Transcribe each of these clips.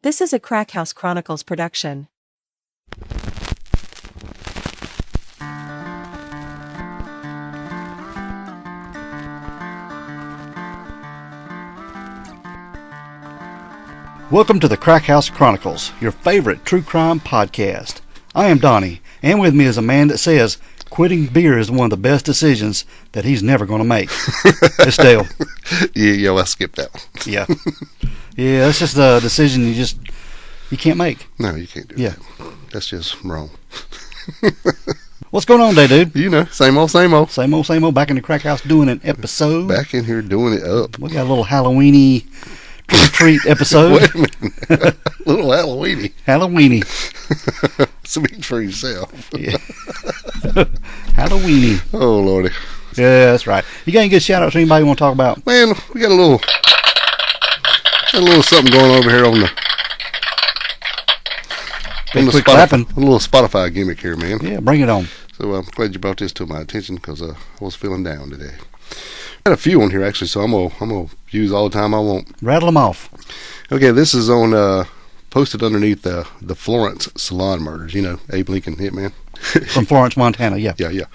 This is a Crack House Chronicles production. Welcome to the Crack House Chronicles, your favorite true crime podcast. I am Donnie, and with me is a man that says quitting beer is one of the best decisions that he's never going to make. It's Dale. Yeah, I skipped that one. Yeah. Yeah, that's just a decision you can't make. No, you can't do that. That's just wrong. What's going on today, dude? You know, same old. Same old, back in the Crack House doing an episode. Back in here doing it up. We got a little Halloweeny trick-or-treat episode. Wait a minute. Little Halloweeny. Halloweeny. Speak for yourself. Yeah. Halloweeny. Oh, Lordy. Yeah, that's right. You got any good shout-outs to anybody you want to talk about? Man, we got a little something going over here on the clapping. A little Spotify gimmick here, man. Yeah, bring it on. So I'm glad you brought this to my attention because I was feeling down today. I had a few on here actually, so I'm gonna use all the time I want. Rattle them off. Okay, this is on posted underneath the Florence salon murders. You know, Abe Lincoln hitman from Florence, Montana. Yeah. Yeah.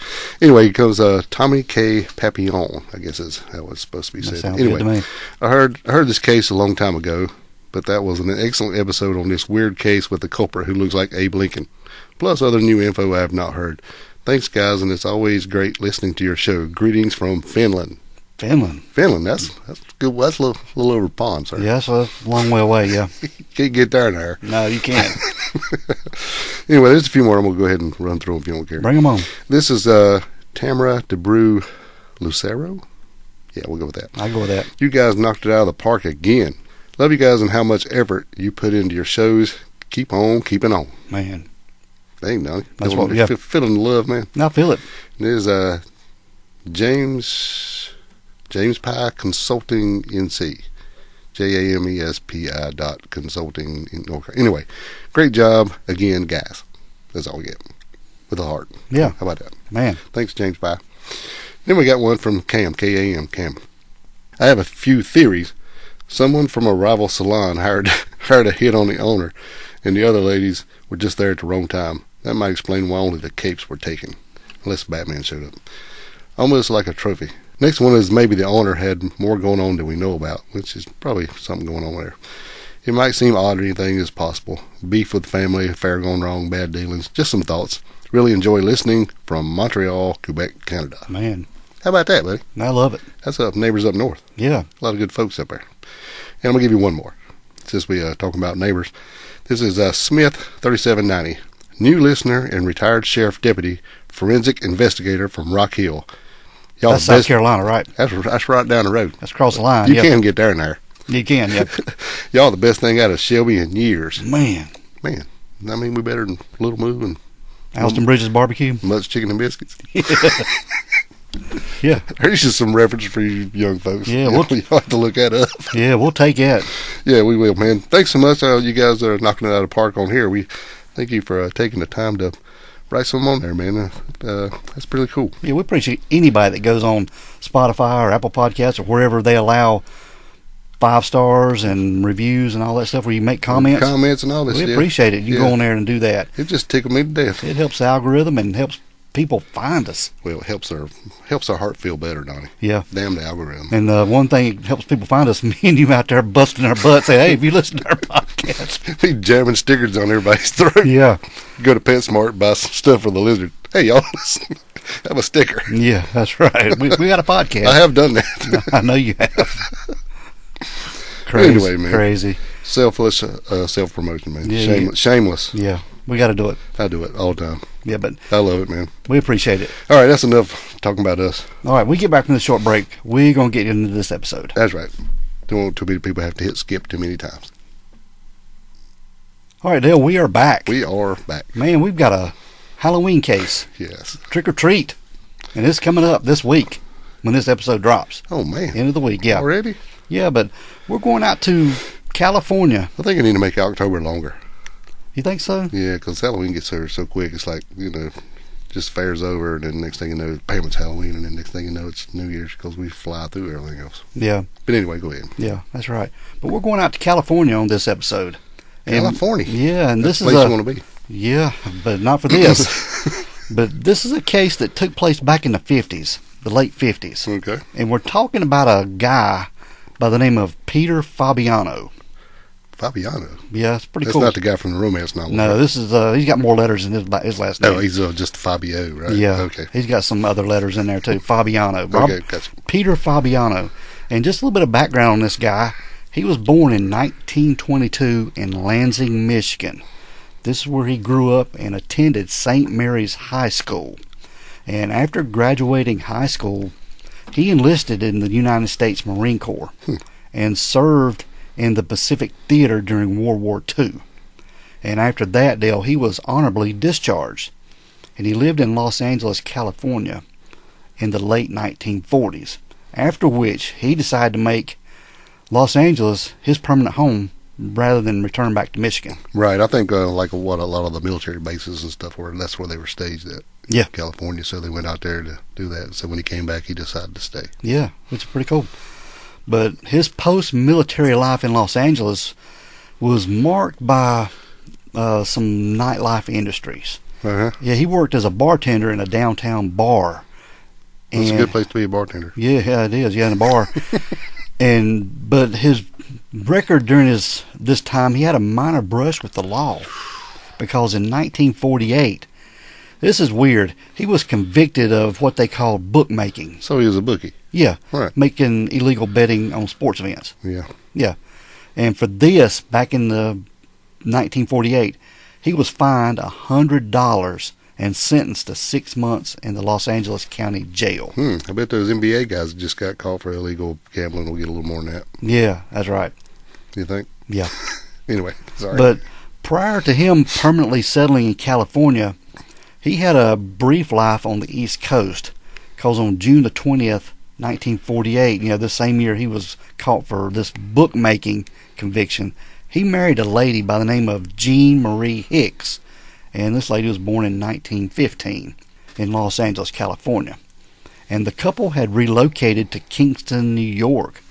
Anyway, it goes Tommy K. Papillon, I guess is how it's supposed to be said. Sounds anyway, good to me. I heard this case a long time ago, but that was an excellent episode on this weird case with the culprit who looks like Abe Lincoln, plus other new info I have not heard. Thanks, guys, and it's always great listening to your show. Greetings from Finland. Finland, that's good. That's a little over the pond, sir. Yeah, so that's a long way away, yeah. Can't get there. No, you can't. Anyway, there's a few more. I'm going to go ahead and run through them if you don't care. Bring them on. This is Tamara DeBrew Lucero. Yeah, we'll go with that. I go with that. You guys knocked it out of the park again. Love you guys and how much effort you put into your shows. Keep on keeping on. Man. Dang, Donnie. That's what we have. Feeling the love, man. I feel it. There's James Pye Consulting NC. JAMESPI Consulting. Anyway, great job again, guys. That's all we get. With a heart. Yeah. How about that? Man. Thanks, James Pye. Then we got one from Cam, K-A-M, Cam. I have a few theories. Someone from a rival salon hired a hit on the owner, and the other ladies were just there at the wrong time. That might explain why only the capes were taken, unless Batman showed up. Almost like a trophy. Next one is maybe the owner had more going on than we know about, which is probably something going on there. It might seem odd or anything is possible. Beef with family, affair gone wrong, bad dealings, just some thoughts. Really enjoy listening from Montreal, Quebec, Canada. Man. How about that, buddy? I love it. That's neighbors up north. Yeah. A lot of good folks up there. And I'm going to give you one more, since we talking about neighbors. This is Smith 3790, new listener and retired sheriff deputy, forensic investigator from Rock Hill. Y'all that's South Carolina, right? That's right down the road. That's across the line. You can get there and there. You can, yeah. Y'all the best thing out of Shelby in years. Man. I mean, we better than Little Moo and Alston Bridges Barbecue. Much Chicken and Biscuits. Yeah. There's just some reference for you young folks. Yeah, you'll have to look that up. Yeah, we'll take that. Yeah, we will, man. Thanks so much. You guys are knocking it out of the park on here. We thank you for taking the time to write something on there, man. That's pretty cool. Yeah, we appreciate anybody that goes on Spotify or Apple Podcasts or wherever they allow 5 stars and reviews and all that stuff where you make comments. Comments and all this. We appreciate it. You go on there and do that. It just tickled me to death. It helps the algorithm and helps people find us. Well, it helps our heart feel better, Donnie. Yeah. Damn the algorithm. And one thing that helps people find us, me and you out there busting our butts, say, hey, if you listen to our podcast. We jamming stickers on everybody's throat. Yeah. Go to PetSmart, buy some stuff for the lizard. Hey, y'all, have a sticker. Yeah, that's right. We got a podcast. I have done that. I know you have. Crazy. Anyway, man. Crazy. Selfless self-promotion, man. Yeah, Shameless. Yeah. We got to do it. I do it all the time. Yeah, but I love it, man. We appreciate it. All right, that's enough talking about us. All right, we get back from the short break. We're going to get into this episode. That's right. Don't want too many people have to hit skip too many times. All right, Dale, we are back. We are back. Man, we've got a Halloween case. Yes. Trick or treat. And it's coming up this week when this episode drops. Oh, man. End of the week, yeah. Already? Yeah, but we're going out to California. I think I need to make October longer. You think so? Yeah, because Halloween gets here so quick. It's like, just fair's over, and then next thing you know, bam, it's Halloween, and then next thing you know, it's New Year's because we fly through everything else. Yeah. But anyway, go ahead. Yeah, that's right. But we're going out to California on this episode. California. Yeah, and That's this the is place you want to be. Yeah, but not for this. But this is a case that took place back in the 50s, the late 50s. Okay. And we're talking about a guy by the name of Peter Fabiano. Fabiano. Yeah, it's pretty That's cool. not the guy from the romance novel. No, right? this is he's got more letters in his last name. Oh, he's just Fabio, right? Yeah. Okay. He's got some other letters in there too. Fabiano. Okay, gotcha. Peter Fabiano. And just a little bit of background on this guy. He was born in 1922 in Lansing, Michigan. This is where he grew up and attended St. Mary's High School. And after graduating high school, he enlisted in the United States Marine Corps and served in the Pacific Theater during World War II. And after that, Dale, he was honorably discharged. And he lived in Los Angeles, California in the late 1940s, after which he decided to make Los Angeles his permanent home rather than return back to Michigan. Right. I think like what a lot of the military bases and stuff were, that's where they were staged at. Yeah. California. So they went out there to do that. So when he came back, he decided to stay. Yeah, which is pretty cool. But his post-military life in Los Angeles was marked by some nightlife industries. Uh-huh. Yeah, he worked as a bartender in a downtown bar. It's a good place to be a bartender. Yeah, it is. Yeah, in a bar. But his record during this time, he had a minor brush with the law, because in 1948, this is weird, he was convicted of what they called bookmaking. So he was a bookie. Yeah, Right. making illegal betting on sports events. Yeah. Yeah, and for this, back in the 1948, he was fined $100 and sentenced to 6 months in the Los Angeles County Jail. I bet those NBA guys that just got caught for illegal gambling will get a little more than that. Yeah, that's right. You think? Yeah. Anyway, sorry. But prior to him permanently settling in California, he had a brief life on the East Coast, because on June the 20th, 1948, this same year he was caught for this bookmaking conviction, he married a lady by the name of Jean Marie Hicks, and this lady was born in 1915 in Los Angeles, California. And the couple had relocated to Kingston, New York,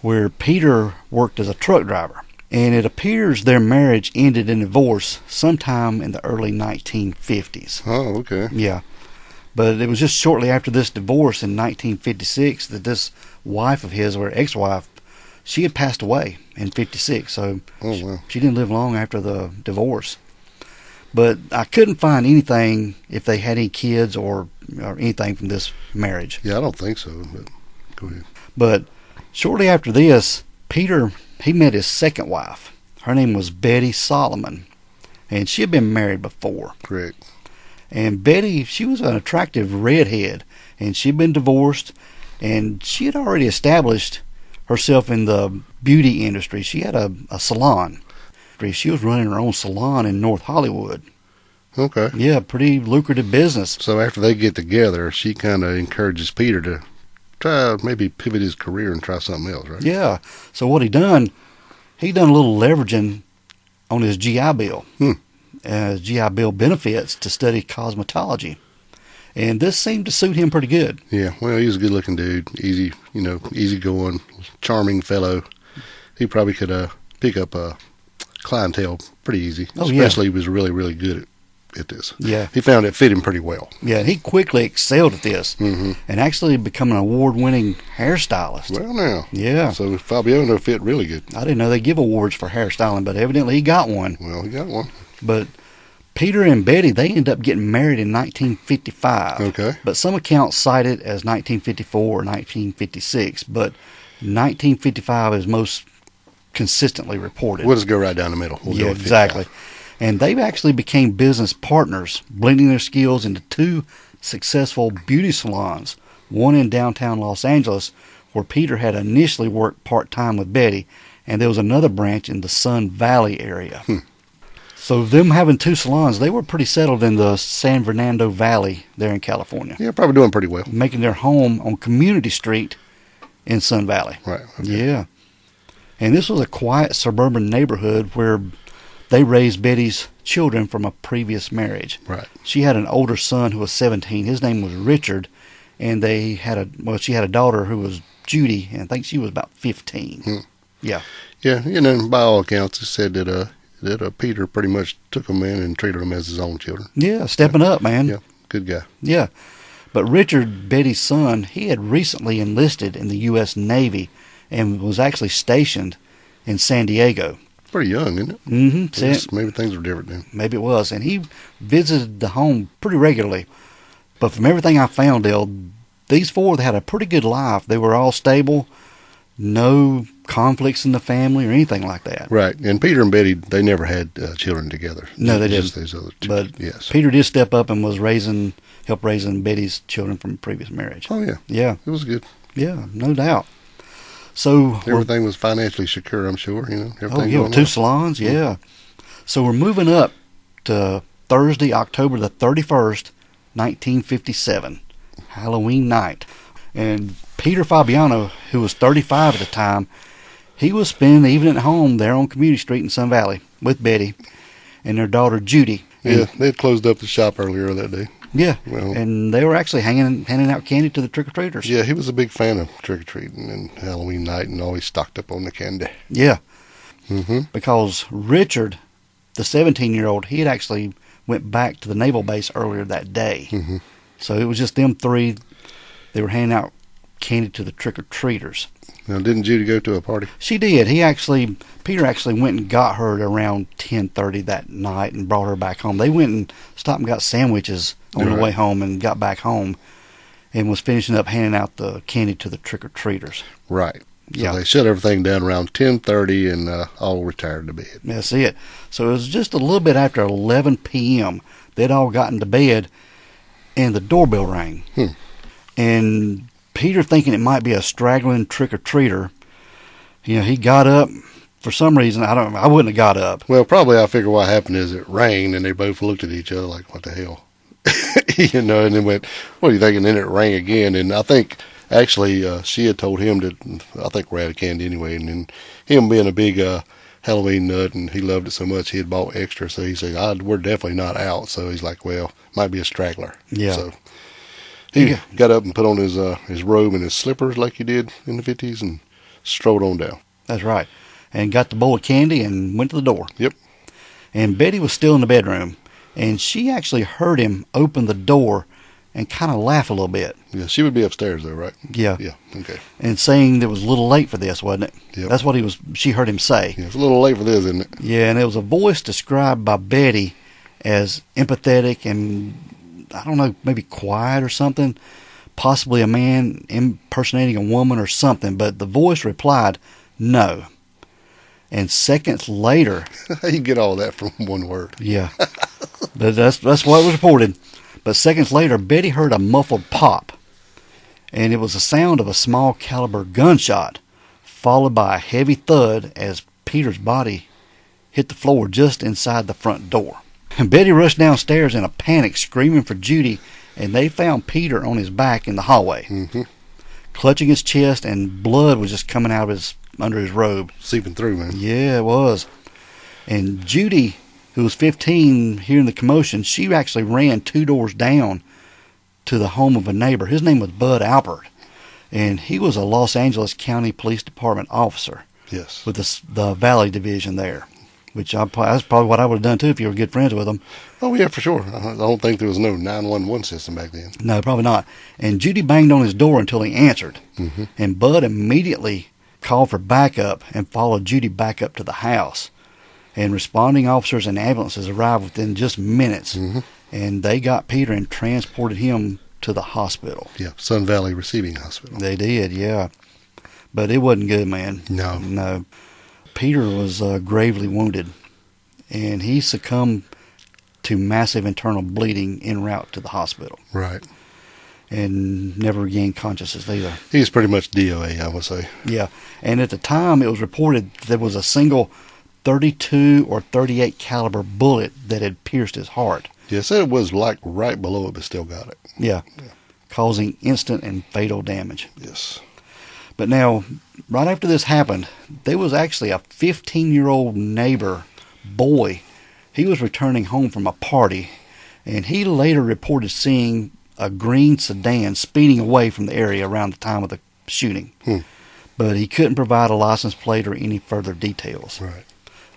where Peter worked as a truck driver. And it appears their marriage ended in divorce sometime in the early 1950s. Oh, okay. Yeah. But it was just shortly after this divorce in 1956 that this wife of his, or ex-wife, she had passed away in 56. So wow. she didn't live long after the divorce. But I couldn't find anything if they had any kids or anything from this marriage. Yeah, I don't think so, but go ahead. But shortly after this, Peter, he met his second wife. Her name was Betty Solomon, and she had been married before. Correct. And Betty, she was an attractive redhead, and she'd been divorced, and she had already established herself in the beauty industry. She had a salon. She was running her own salon in North Hollywood. Okay. Yeah, pretty lucrative business. So after they get together, she kind of encourages Peter to try, maybe pivot his career and try something else, right? Yeah. So what he done a little leveraging on his GI Bill. His GI Bill benefits to study cosmetology. And this seemed to suit him pretty good. Yeah, well, he's a good-looking dude, easy-going, charming fellow. He probably could pick up a clientele pretty easy. Oh, yeah. Especially he was really, really good at this. Yeah. He found it fit him pretty well. Yeah, he quickly excelled at this Mm-hmm. and actually become an award-winning hairstylist. Well, now. Yeah. So Fabiano fit really good. I didn't know they give awards for hairstyling, but evidently he got one. Well, he got one. But Peter and Betty, they ended up getting married in 1955. Okay. But some accounts cite it as 1954 or 1956. But 1955 is most consistently reported. We'll just go right down the middle. We'll go Yeah, with 55. exactly. And they actually became business partners, blending their skills into two successful beauty salons, one in downtown Los Angeles, where Peter had initially worked part-time with Betty, and there was another branch in the Sun Valley area. So them having two salons, they were pretty settled in the San Fernando Valley there in California, Yeah, probably doing pretty well. making their home on Community Street in Sun Valley. Right. Okay. Yeah. And this was a quiet suburban neighborhood where they raised Betty's children from a previous marriage. Right. She had an older son who was 17. His name was Richard. And she had a daughter who was Judy, and I think she was about 15. Yeah. Yeah, by all accounts, it said that that Peter pretty much took them in and treated them as his own children. Yeah, stepping up, man. Yeah, good guy. Yeah. But Richard, Betty's son, he had recently enlisted in the U.S. Navy and was actually stationed in San Diego. Pretty young, isn't it? Mm-hmm. Maybe things were different then. Maybe it was. And he visited the home pretty regularly. But from everything I found, Dale, these four, they had a pretty good life. They were all stable, no conflicts in the family or anything like that. Right. And Peter and Betty, they never had children together. No, they Just didn't. these other two. But yes. Peter did step up and was helped raising Betty's children from a previous marriage. Oh, yeah. Yeah. It was good. Yeah, no doubt. So Everything was financially secure, I'm sure. Everything going two on. salons, yeah. So we're moving up to Thursday, October the 31st, 1957, Halloween night. And Peter Fabiano, who was 35 at the time, he was spending the evening at home there on Community Street in Sun Valley with Betty and their daughter Judy. Yeah, they had closed up the shop earlier that day. Yeah, Well, and they were actually handing out candy to the trick-or-treaters. Yeah, he was a big fan of trick-or-treating and Halloween night and always stocked up on the candy. Yeah, Mm-hmm. because Richard, the 17-year-old, he had actually went back to the naval base earlier that day. Mm-hmm. So it was just them three. They were handing out candy to the trick-or-treaters. Now, didn't Judy go to a party? She did. Peter actually went and got her at around 10:30 that night and brought her back home. They went and stopped and got sandwiches on the Right. way home and got back home and was finishing up handing out the candy to the trick-or-treaters. Right. So Yeah. they shut everything down around 10:30 and all retired to bed. That's it. So it was just a little bit after 11 p.m. They'd all gotten to bed and the doorbell rang. And Peter, thinking it might be a straggling trick-or-treater, he got up. For some reason, I wouldn't have got up. Well, probably I figure what happened is it rained and they both looked at each other like, what the hell? And then went, what do you think? And then it rang again. And I think actually she had told him that, I think we're out of candy anyway. And then him being a big Halloween nut and he loved it so much he had bought extra. So he said, we're definitely not out. So he's like, well, might be a straggler. Yeah. So he got up and put on his robe and his slippers like he did in the 50s and strolled on down. That's right. And got the bowl of candy and went to the door. Yep. And Betty was still in the bedroom. And she actually heard him open the door and kind of laugh a little bit. Yeah, she would be upstairs though, right? Yeah. Yeah, okay. And saying it was a little late for this, wasn't it? Yep. That's what she heard him say. Yeah, it's a little late for this, isn't it? Yeah, and it was a voice described by Betty as empathetic and, I don't know, maybe quiet or something. Possibly a man impersonating a woman or something. But the voice replied, no. And seconds later... How you get all that from one word? Yeah. That's what was reported. But seconds later, Betty heard a muffled pop. And it was the sound of a small caliber gunshot, followed by a heavy thud as Peter's body hit the floor just inside the front door. And Betty rushed downstairs in a panic, screaming for Judy, and they found Peter on his back in the hallway, clutching his chest, and blood was just coming out of under his robe. Seeping through, man. Yeah, it was. And Judy, who was 15, hearing the commotion, she actually ran 2 doors down to the home of a neighbor. His name was Bud Alpert, and he was a Los Angeles County Police Department officer Yes. with the Valley Division there, which that's probably what I would have done too if you were good friends with him. Oh, yeah, for sure. I don't think there was no 911 system back then. No, probably not. And Judy banged on his door until he answered, and Bud immediately called for backup and followed Judy back up to the house. And responding officers and ambulances arrived within just minutes, and they got Peter and transported him to the hospital. Yeah, Sun Valley Receiving Hospital. They did, yeah. But it wasn't good, man. No. Peter was gravely wounded, and he succumbed to massive internal bleeding en route to the hospital. Right. And never regained consciousness either. He's pretty much DOA, I would say. Yeah. And at the time, it was reported there was a single 32 or 38 caliber bullet that had pierced his heart. Yeah, said it was like right below it, but still got it. Yeah. Causing instant and fatal damage. Yes. But now, right after this happened, there was actually a 15-year-old neighbor boy. He was returning home from a party, and he later reported seeing a green sedan speeding away from the area around the time of the shooting. But he couldn't provide a license plate or any further details. Right.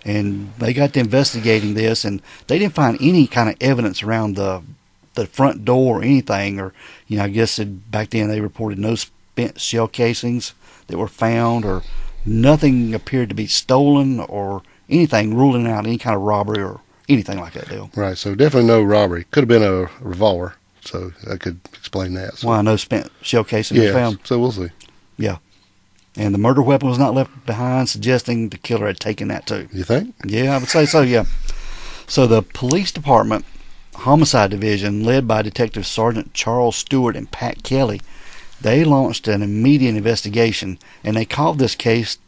And they got to investigating this, and they didn't find any kind of evidence around the front door or anything. Or, I guess back then they reported no spent shell casings that were found, or nothing appeared to be stolen or anything, ruling out any kind of robbery or anything like that deal. Right, so definitely no robbery. Could have been a revolver, so I could explain that. So. Why no spent shell casings were found. So we'll see. Yeah. And the murder weapon was not left behind, suggesting the killer had taken that too. You think? Yeah, I would say so, yeah. So the police department, homicide division, led by Detective Sergeant Charles Stewart and Pat Kelly, they launched an immediate investigation, and they called this case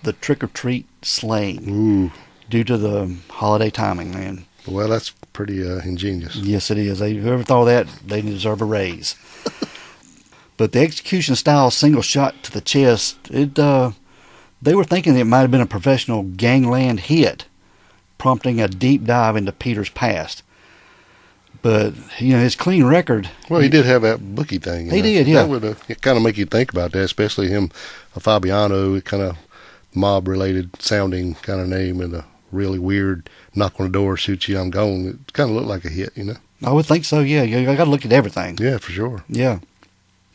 the trick-or-treat slaying. Ooh. Due to the holiday timing, man. Well, that's pretty ingenious. Yes, it is. Whoever thought of that, they deserve a raise. But the execution style single shot to the chest, they were thinking it might have been a professional gangland hit, prompting a deep dive into Peter's past. But, his clean record... Well, he did have that bookie thing. He did, yeah. That would kind of make you think about that, especially him, a Fabiano, kind of mob-related sounding kind of name, and a really weird knock on the door, shoot you, I'm gone. It kind of looked like a hit, I would think so, yeah. You got to look at everything. Yeah, for sure. Yeah.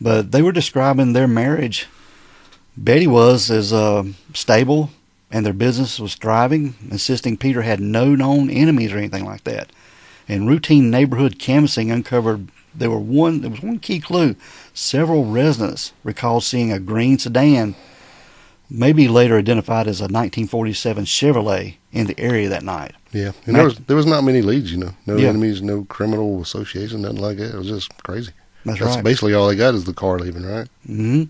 But they were describing their marriage. Betty was as stable, and their business was thriving, insisting Peter had no known enemies or anything like that. And routine neighborhood canvassing uncovered there was one key clue. Several residents recalled seeing a green sedan, maybe later identified as a 1947 Chevrolet, in the area that night. Yeah, and there was not many leads, no enemies, no criminal association, nothing like that. It was just crazy. That's right. Basically all they got is the car leaving, right? Mm-hmm.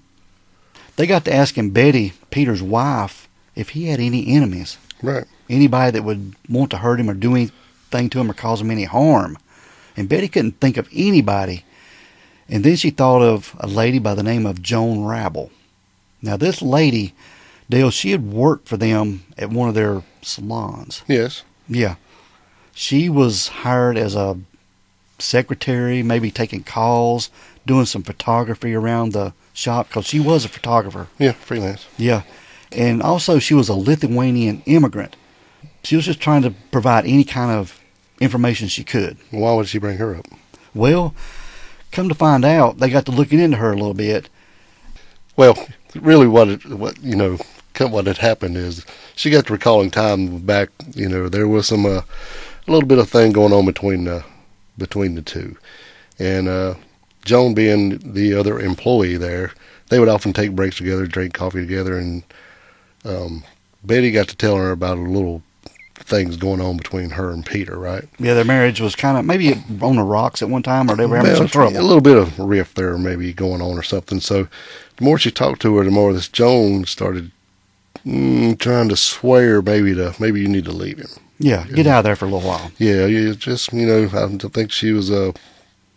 They got to asking Betty, Peter's wife, if he had any enemies. Right. Anybody that would want to hurt him or do anything to him or cause him any harm. And Betty couldn't think of anybody. And then she thought of a lady by the name of Joan Rabble. Now, this lady, Dale, she had worked for them at one of their salons. Yes. Yeah. She was hired as a secretary, maybe taking calls, doing some photography around the shop, because she was a photographer. Yeah, freelance. Yeah. And also she was a Lithuanian immigrant. She was just trying to provide any kind of information she could. Why would she bring her up? Well, come to find out, they got to looking into her a little bit. Well, really what had happened is she got to recalling time back, there was some a little bit of thing going on between the two. And Joan, being the other employee there, they would often take breaks together, drink coffee together, and Betty got to tell her about a little things going on between her and Peter, right? Yeah, their marriage was kind of maybe on the rocks at one time, or they were having some trouble. A little bit of rift there maybe going on or something. So the more she talked to her, the more this Joan started trying to swear maybe you need to leave him. Yeah, get out of there for a little while. Yeah, just, I think she was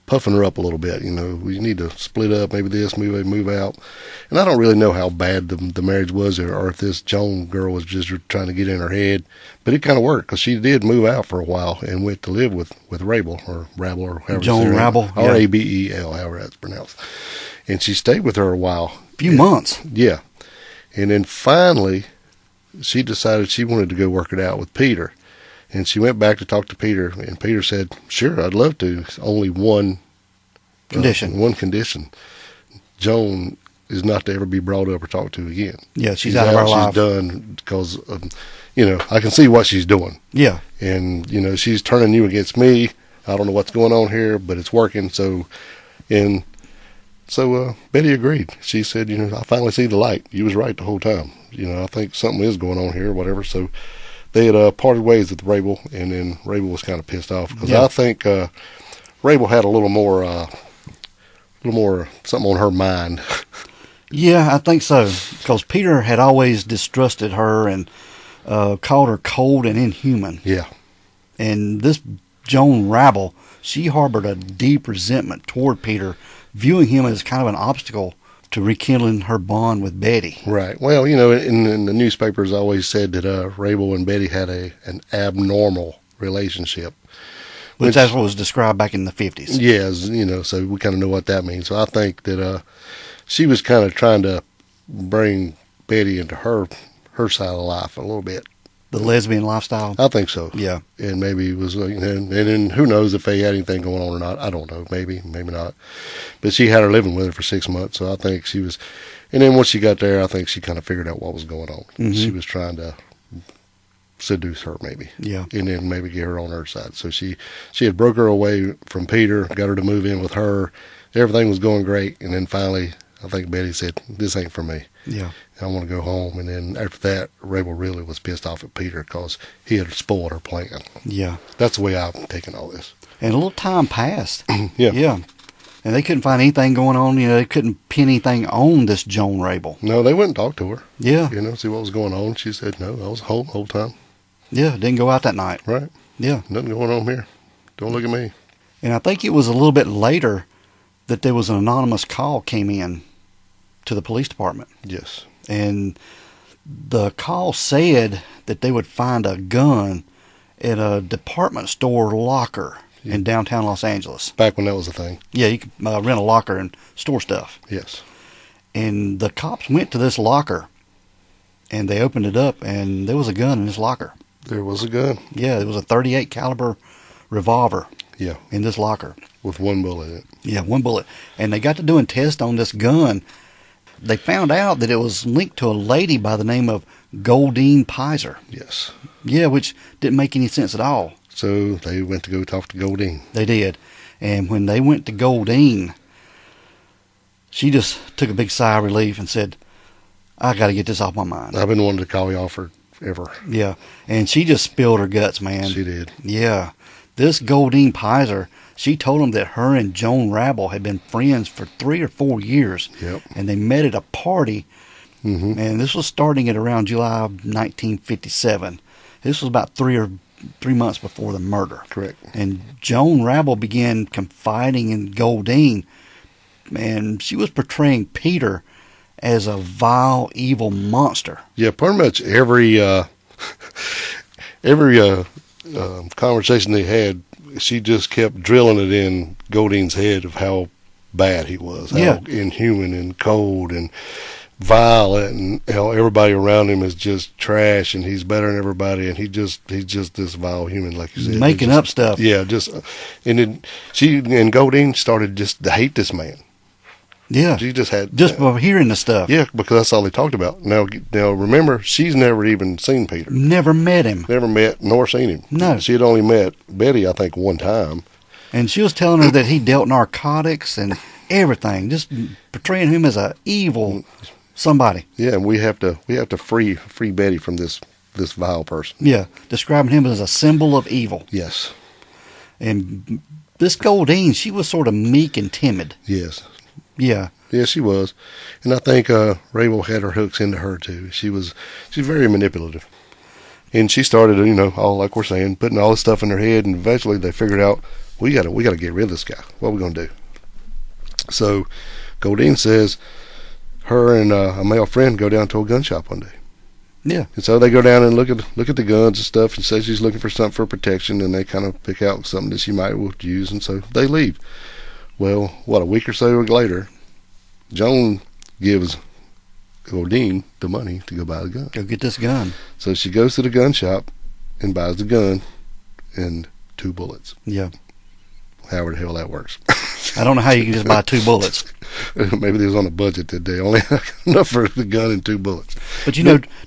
puffing her up a little bit. We need to split up, maybe this, move out. And I don't really know how bad the marriage was, or if this Joan girl was just trying to get in her head. But it kind of worked, because she did move out for a while and went to live with Rabel, or however. Joan Rabel. R-A-B-E-L, however that's pronounced. And she stayed with her a while. A few months. Yeah. And then finally, she decided she wanted to go work it out with Peter. And she went back to talk to Peter, and Peter said, sure, I'd love to. Only one condition. Joan is not to ever be brought up or talked to again. Yeah, she's out of our life. She's done because, I can see what she's doing. Yeah. And, she's turning you against me. I don't know what's going on here, but it's working. So Betty agreed. She said, I finally see the light. You was right the whole time. I think something is going on here or whatever. So they had parted ways with Rabel, and then Rabel was kind of pissed off, because I think Rabel had a little more something on her mind. Yeah, I think so, because Peter had always distrusted her and called her cold and inhuman. Yeah. And this Joan Rabel, she harbored a deep resentment toward Peter, viewing him as kind of an obstacle to rekindling her bond with Betty. Right. Well, in the newspapers always said that Rabel and Betty had an abnormal relationship. Which that's what was described back in the 50s. Yes, so we kind of know what that means. So I think that she was kind of trying to bring Betty into her side of life a little bit. The lesbian lifestyle. I think so. Yeah. And maybe it was, and then who knows if they had anything going on or not. I don't know. Maybe not. But she had her living with her for 6 months, so I think she was. And then once she got there, I think she kind of figured out what was going on. Mm-hmm. She was trying to seduce her, maybe. Yeah. And then maybe get her on her side. So she had broke her away from Peter, got her to move in with her. Everything was going great, and then finally, I think Betty said, "This ain't for me. Yeah. I want to go home." And then after that, Rabel really was pissed off at Peter because he had spoiled her plan. Yeah. That's the way I've taken all this. And a little time passed. Yeah. Yeah. And they couldn't find anything going on. They couldn't pin anything on this Joan Rabel. No, they went and talked to her. Yeah. See what was going on. She said, "No, I was home the whole time." Yeah. Didn't go out that night. Right. Yeah. Nothing going on here. Don't look at me. And I think it was a little bit later that there was an anonymous call came in to the police department. Yes. And the call said that they would find a gun at a department store locker in downtown Los Angeles. Back when that was a thing. Yeah, you could rent a locker and store stuff. Yes. And the cops went to this locker, and they opened it up, and there was a gun in this locker. There was a gun. Yeah, it was a .38 caliber revolver. Yeah. In this locker. With one bullet in it. Yeah, one bullet. And they got to doing tests on this gun. They found out that it was linked to a lady by the name of Goldine Pizer. Yes. Yeah, which didn't make any sense at all. So they went to go talk to Goldine. They did. And when they went to Goldine, she just took a big sigh of relief and said, "I got to get this off my mind." I've been wanting to call y'all forever. Yeah. And she just spilled her guts, man. She did. Yeah. This Goldine Pizer, she told him that her and Joan Rabel had been friends for 3 or 4 years. Yep. And they met at a party. Mm-hmm. And this was starting at around July of 1957. This was about 3 months before the murder. Correct. And Joan Rabel began confiding in Goldine, and she was portraying Peter as a vile, evil monster. Yeah, pretty much every conversation they had, she just kept drilling it in Goldine's head of how bad he was, how inhuman and cold and violent, and how everybody around him is just trash, and he's better than everybody, and he's just this vile human, like you said, making up stuff. Yeah, and then Goldine started just to hate this man. Yeah, she just had by hearing the stuff. Yeah, because that's all they talked about. Now remember, she's never even seen Peter. Never met him. Never met nor seen him. No, she had only met Betty, I think, one time. And she was telling her that he dealt narcotics and everything, just portraying him as a evil somebody. Yeah, and we have to free Betty from this vile person. Yeah, describing him as a symbol of evil. Yes. And this Goldine, she was sort of meek and timid. Yes. Yeah. Yeah, she was. And I think Rabel had her hooks into her too. She's very manipulative. And she started, all like we're saying, putting all this stuff in her head, and eventually they figured out, we gotta get rid of this guy. What are we gonna do? So Goldine says her and a male friend go down to a gun shop one day. Yeah. And so they go down and look at the guns and stuff, and say she's looking for something for protection, and they kind of pick out something that she might use, and so they leave. Well, a week or so later, Joan gives Goldine the money to go buy the gun. Go get this gun. So she goes to the gun shop and buys the gun and 2 bullets. Yeah. However the hell that works. I don't know how you can just buy 2 bullets. Maybe they was on a budget that day. Only enough for the gun and 2 bullets. But,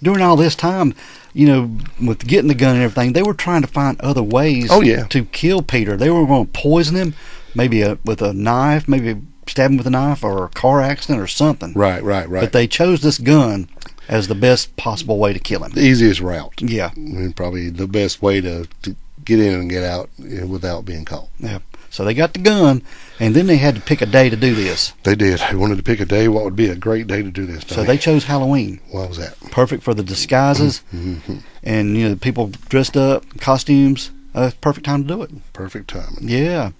during all this time, with getting the gun and everything, they were trying to find other ways to kill Peter. They were going to poison him, maybe with a knife, maybe stab him with a knife, or a car accident or something. Right. But they chose this gun as the best possible way to kill him. The easiest route. Yeah. Probably the best way to get in and get out without being caught. Yeah. So they got the gun, and then they had to pick a day to do this. They did. They wanted to pick a day. What would be a great day to do this? So they chose Halloween. Why was that? Perfect for the disguises, and the people dressed up, costumes. Perfect time to do it. Perfect timing. Yeah.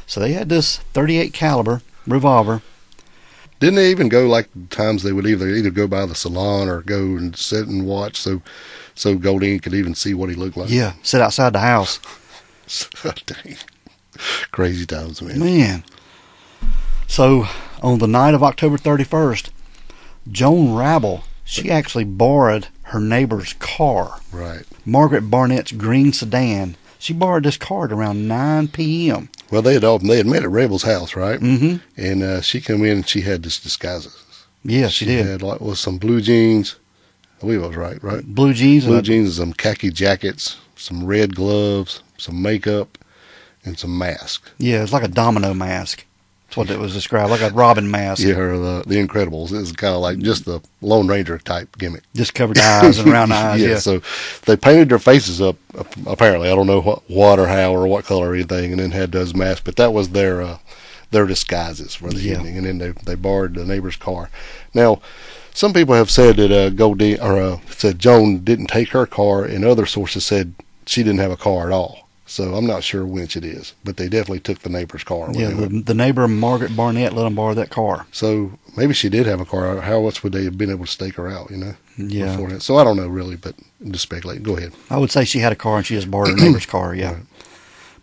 So they had this .38 caliber revolver. Didn't they even go like times they would either go by the salon or go and sit and watch so Goldine could even see what he looked like? Yeah, sit outside the house. Dang. Crazy times, man. Man. So on the night of October 31st, Joan Rabel, she actually borrowed her neighbor's car. Right. Margaret Barnett's green sedan. She borrowed this car at around 9 p.m. Well, they had met at Rebel's house, right? Mm-hmm. And she come in and she had this disguises. Yeah, she did. Had some blue jeans. I believe I was right? Blue jeans. Blue jeans and some khaki jackets, some red gloves, some makeup, and some mask. Yeah, it's like a domino mask. That's what it was described, like a Robin mask. Yeah, or the Incredibles. It's kind of like just the Lone Ranger type gimmick. Just covered eyes and round eyes. Yeah, Yeah. so they painted their faces up, apparently. I don't know what or how or what color or anything, and then had those masks. But that was their disguises for the evening. And then they borrowed the neighbor's car. Now, some people have said that said Joan didn't take her car, and other sources said she didn't have a car at all. So I'm not sure which it is, but they definitely took the neighbor's car. Yeah, the neighbor, Margaret Barnett, let them borrow that car. So maybe she did have a car. How else would they have been able to stake her out, Yeah. beforehand? So I don't know really, but I'm just speculating. Go ahead. I would say she had a car and she just borrowed her neighbor's car, yeah. Right.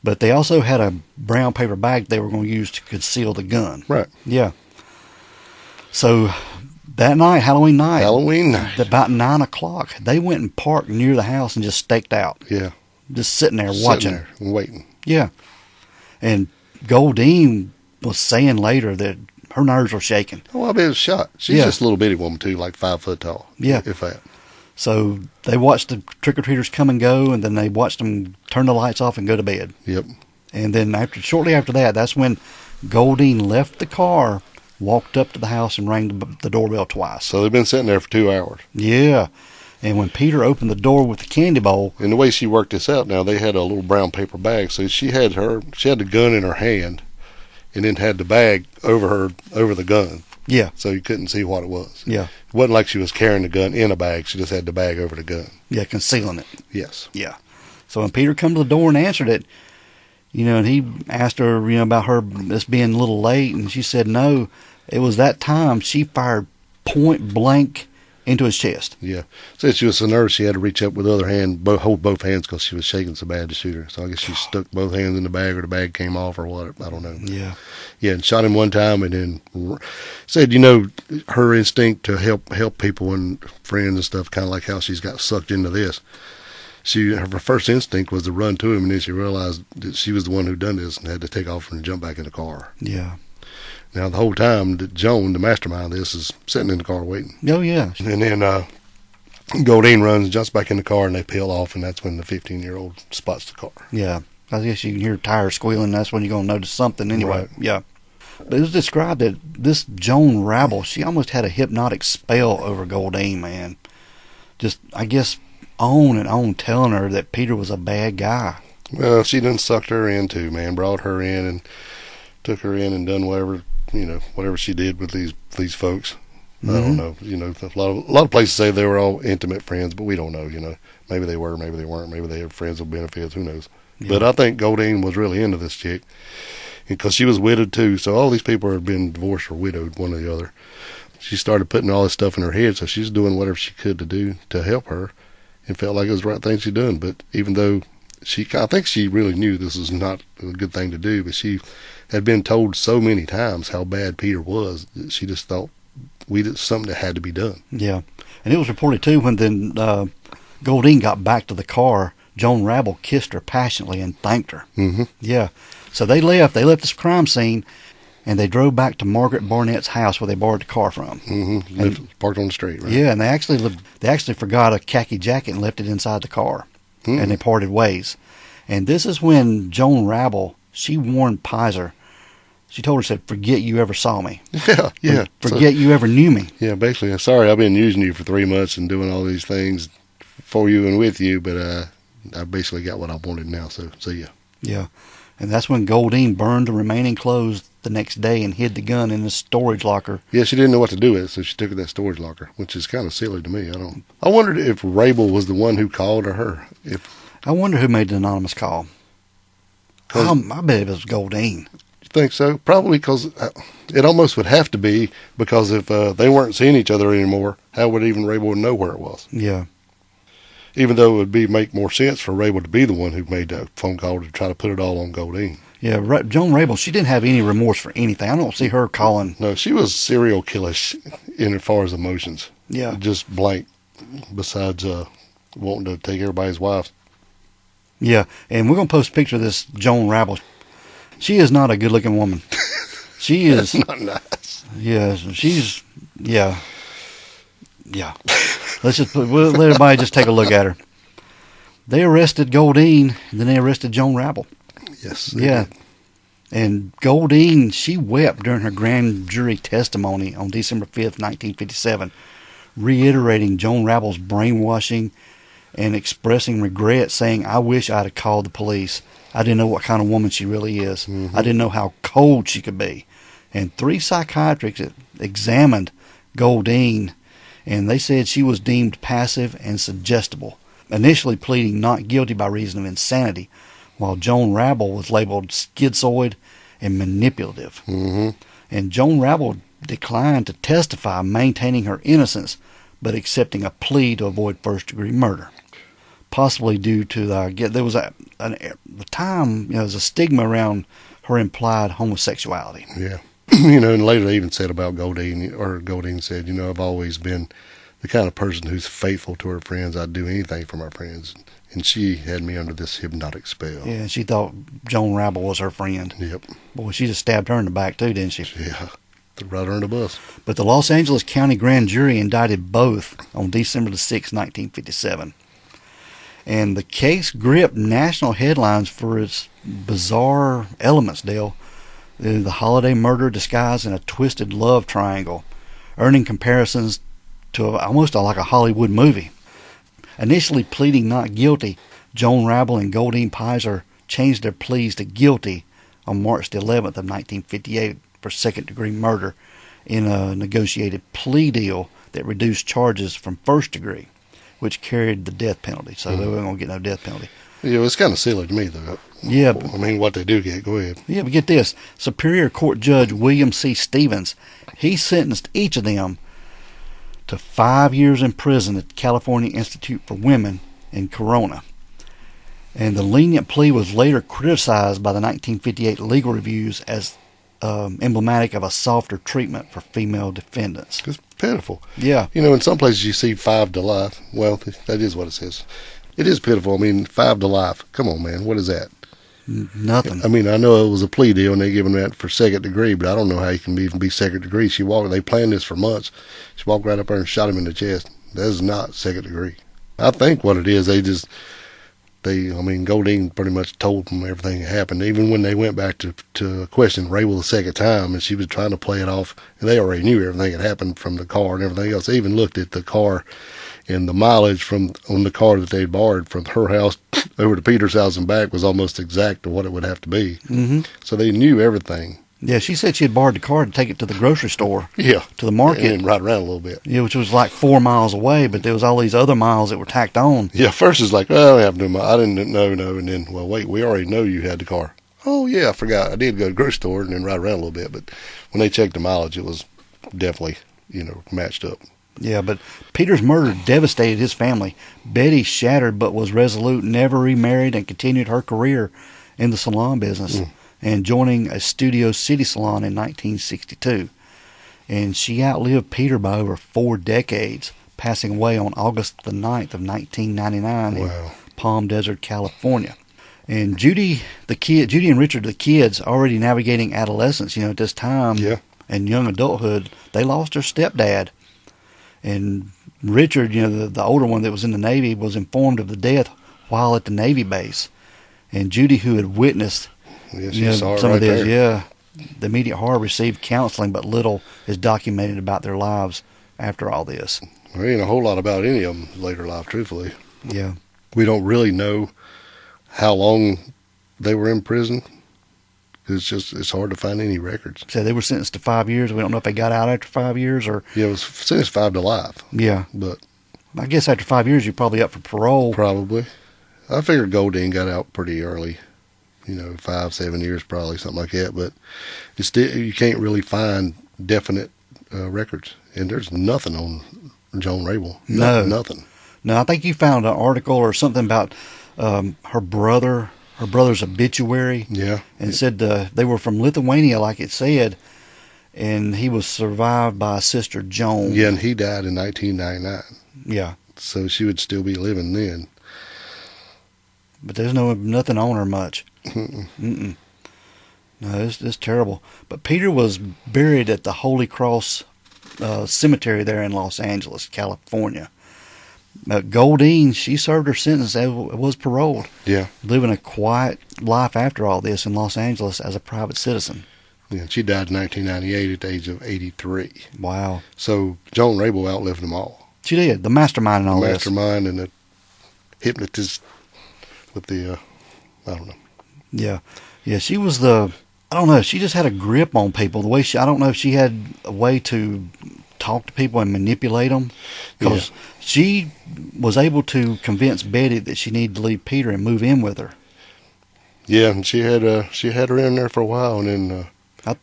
But they also had a brown paper bag they were going to use to conceal the gun. Right. Yeah. So that night, Halloween night, about 9 o'clock, they went and parked near the house and just staked out. Yeah. Just sitting there watching. There and waiting. Yeah. And Goldine was saying later that her nerves were shaking. Oh, I bet it was shot. She's just a little bitty woman, too, like 5 foot tall. Yeah. If that. So they watched the trick-or-treaters come and go, and then they watched them turn the lights off and go to bed. Yep. And then shortly after that, that's when Goldine left the car, walked up to the house, and rang the doorbell twice. So they've been sitting there for 2 hours. Yeah. And when Peter opened the door with the candy bowl... And the way she worked this out now, they had a little brown paper bag. So she had the gun in her hand and then had the bag over the gun. Yeah. So you couldn't see what it was. Yeah. It wasn't like she was carrying the gun in a bag. She just had the bag over the gun. Yeah, concealing it. Yes. Yeah. So when Peter come to the door and answered it, and he asked her, about her this being a little late, and she said no. It was that time she fired point blank into his chest. Yeah. Said she was so nervous she had to reach up with the other hand, hold both hands because she was shaking so bad to shoot her. So I guess she stuck both hands in the bag or the bag came off or what. I don't know. Yeah. Yeah, and shot him one time and then said, her instinct to help people and friends and stuff, kind of like how she's got sucked into this. Her first instinct was to run to him, and then she realized that she was the one who done this and had to take off and jump back in the car. Yeah. Now, the whole time that Joan, the mastermind of this, is sitting in the car waiting. Oh, yeah. And then Goldine runs, jumps back in the car, and they peel off, and that's when the 15-year-old spots the car. Yeah. I guess you can hear tires squealing. That's when you're going to notice something anyway. Right. Yeah. But it was described that this Joan Rabble, she almost had a hypnotic spell over Goldine, man. Just, I guess, on and on telling her that Peter was a bad guy. Well, she done sucked her in, too, man. Brought her in and took her in and done whatever she did with these folks. Mm-hmm. I don't know. A lot of places say they were all intimate friends, but we don't know. Maybe they were, maybe they weren't, maybe they had friends with benefits. Who knows? Yeah. But I think Goldine was really into this chick because she was widowed too. So all these people had been divorced or widowed, one or the other. She started putting all this stuff in her head, so she's doing whatever she could to do to help her, and felt like it was the right thing she'd done. But even though I think she really knew this was not a good thing to do, but she had been told so many times how bad Peter was that she just thought something that had to be done. Yeah. And it was reported too when then Goldine got back to the car, Joan Rabble kissed her passionately and thanked her. Mm-hmm. Yeah. So they left this crime scene and they drove back to Margaret Barnett's house where they borrowed the car from. Mm-hmm. Parked on the street, right? Yeah, and they actually forgot a khaki jacket and left it inside the car. Mm-hmm. And they parted ways. And this is when Joan Rabble, she warned Pizer. She told her, said, forget you ever saw me. Yeah. Forget you ever knew me. Yeah, basically, sorry I've been using you for 3 months and doing all these things for you and with you, but I basically got what I wanted now, so see ya. Yeah. And that's when Goldine burned the remaining clothes the next day and hid the gun in the storage locker. Yeah, she didn't know what to do with it, so she took it to that storage locker, which is kind of silly to me. I wondered if Rabel was the one who called or her. I wonder who made the anonymous call. I bet it was Goldine. You think so? Probably because it almost would have to be, because if they weren't seeing each other anymore, how would even Rabel know where it was? Yeah. Even though it would make more sense for Rabel to be the one who made that phone call to try to put it all on Goldine. Yeah, Joan Rabel, she didn't have any remorse for anything. I don't see her calling. No, she was serial killish in as far as emotions. Yeah. Just blank. besides wanting to take everybody's wives. Yeah, and we're going to post a picture of this Joan Rabble. She is not a good-looking woman. She is. That's not nice. Yeah, she's. Yeah. Yeah. We'll let everybody just take a look at her. They arrested Goldine, and then they arrested Joan Rabble. Yes. Yeah. Did. And Goldine, she wept during her grand jury testimony on December 5th, 1957, reiterating Joan Rabble's brainwashing and expressing regret, saying, "I wish I'd have called the police. I didn't know what kind of woman she really is. Mm-hmm. I didn't know how cold she could be." And 3 psychiatrists examined Goldine, and they said she was deemed passive and suggestible, initially pleading not guilty by reason of insanity, while Joan Rabble was labeled schizoid and manipulative. Mm-hmm. And Joan Rabble declined to testify, maintaining her innocence, but accepting a plea to avoid first-degree murder, possibly due to there was the time, there was a stigma around her implied homosexuality. Yeah. And later they even said about Goldine said, I've always been the kind of person who's faithful to her friends. I'd do anything for my friends. And she had me under this hypnotic spell. Yeah, she thought Joan Rabble was her friend. Yep. Boy, she just stabbed her in the back too, didn't she? Yeah. Threw right under the bus. But the Los Angeles County Grand Jury indicted both on December 6, 1957. And the case gripped national headlines for its bizarre elements, Dale. The holiday murder disguised in a twisted love triangle, earning comparisons to almost like a Hollywood movie. Initially pleading not guilty, Joan Rabble and Goldine Pizer changed their pleas to guilty on March 11th of 1958 for second-degree murder in a negotiated plea deal that reduced charges from first degree, which carried the death penalty. So they weren't going to get no death penalty. Yeah, it's kind of silly to me, though. Yeah. I mean, what they do get, go ahead. Yeah, but get this. Superior Court Judge William C. Stevens, he sentenced each of them to 5 years in prison at the California Institute for Women in Corona. And the lenient plea was later criticized by the 1958 legal reviews as emblematic of a softer treatment for female defendants. It's pitiful. Yeah. In some places you see 5 to life. Well, that is what it says. It is pitiful. I mean, 5 to life. Come on, man. What is that? Nothing. I mean, I know it was a plea deal and they gave him that for second degree, but I don't know how you can even be second degree. They planned this for months. She walked right up there and shot him in the chest. That is not second degree. I think what it is, Goldine pretty much told them everything that happened. Even when they went back to question Rabel the second time, and she was trying to play it off, and they already knew everything that happened from the car and everything else. They even looked at the car and the mileage on the car that they borrowed from her house over to Peter's house and back was almost exact to what it would have to be. Mm-hmm. So they knew everything. Yeah, she said she had borrowed the car to take it to the grocery store. Yeah. To the market. And ride around a little bit. Yeah, which was like 4 miles away, but there was all these other miles that were tacked on. Yeah, first it's like, well, I didn't know, and then, well, wait, we already know you had the car. Oh, yeah, I forgot. I did go to the grocery store and then ride around a little bit, but when they checked the mileage, it was definitely, matched up. Yeah, but Peter's murder devastated his family. Betty, shattered but was resolute, never remarried and continued her career in the salon business, and joining a Studio City salon in 1962. And she outlived Peter by over 4 decades, passing away on August the 9th of 1999 in Palm Desert, California. And Judy and Richard, the kids, already navigating adolescence, at this time, and young adulthood, they lost their stepdad. And Richard, the older one that was in the Navy, was informed of the death while at the Navy base. And Judy, who had witnessed some of this, the immediate horror, received counseling, but little is documented about their lives after all this. There ain't a whole lot about any of them later life, truthfully. Yeah. We don't really know how long they were in prison. It's hard to find any records. So they were sentenced to 5 years. We don't know if they got out after 5 years or... Yeah, it was sentenced 5 to life. Yeah. But I guess after 5 years, you're probably up for parole. Probably. I figured Goldine got out pretty early. 5-7 years probably, something like that. But you can't really find definite records. And there's nothing on Joan Rabel. No. Nothing. No, I think you found an article or something about her brother's obituary. Yeah. And said they were from Lithuania, like it said, and he was survived by a sister, Joan. Yeah, and he died in 1999. Yeah. so she would still be living then. But there's nothing on her much. Mm-mm. Mm-mm. No, it's terrible. But Peter was buried at the Holy Cross Cemetery there in Los Angeles, California. Goldine, she served her sentence and was paroled. Yeah. Living a quiet life after all this in Los Angeles as a private citizen. Yeah, she died in 1998 at the age of 83. Wow. So Joan Rabel outlived them all. She did. The mastermind and all The this. mastermind and the hypnotist with the, I don't know. Yeah. Yeah, she was I don't know, she just had a grip on people. The way I don't know if she had a way to talk to people and manipulate them. Because she was able to convince Betty that she needed to leave Peter and move in with her. Yeah, and she had her in there for a while, and then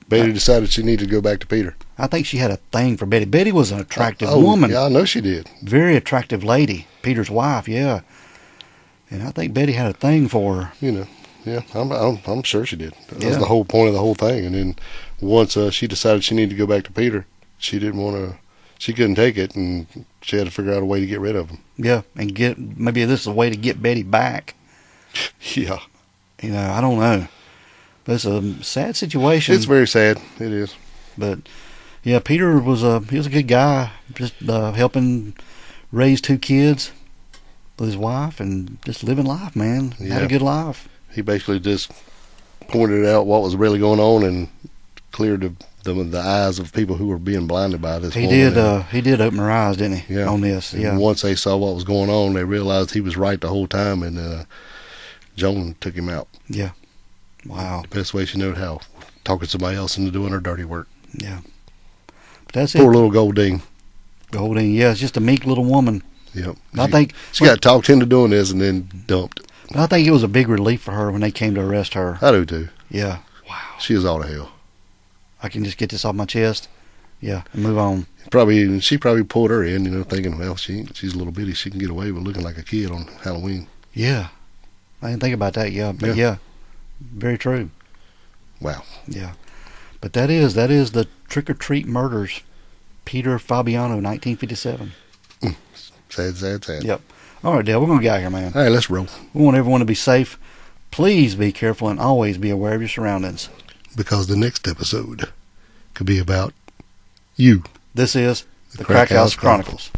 Betty decided she needed to go back to Peter. I think she had a thing for Betty. Betty was an attractive woman. Yeah, I know she did. Very attractive lady. Peter's wife, yeah. And I think Betty had a thing for her. You know, yeah, I'm sure she did. That was the whole point of the whole thing. And then once she decided she needed to go back to Peter, she didn't want to. She couldn't take it, and she had to figure out a way to get rid of him. Yeah, and maybe this is a way to get Betty back. Yeah. You know, I don't know. But it's a sad situation. It's very sad. It is. But yeah, Peter was a good guy, just helping raise 2 kids with his wife and just living life, man. Yeah. Had a good life. He basically just pointed out what was really going on and cleared the eyes of people who were being blinded by this. He did open their eyes, didn't he? Yeah. On this, and yeah. Once they saw what was going on, they realized he was right the whole time, and Joan took him out. Yeah. Wow. The best way she knew how, talking somebody else into doing her dirty work. Yeah. But that's Poor it. little Goldine. Goldine, yeah, it's just a meek little woman. Yep. I think she got talked into doing this and then dumped. But I think it was a big relief for her when they came to arrest her. I do too. Yeah. Wow. She is all to hell. I can just get this off my chest. Yeah, and move on. She probably pulled her in, thinking, well, she's a little bitty. She can get away with looking like a kid on Halloween. Yeah. I didn't think about that, but yeah. Very true. Wow. Yeah. But that is the trick-or-treat murders. Peter Fabiano, 1957. Sad. Yep. All right, Dale, we're going to get out of here, man. All right, let's roll. We want everyone to be safe. Please be careful and always be aware of your surroundings. Because the next episode could be about you. This is the Crack House Chronicles.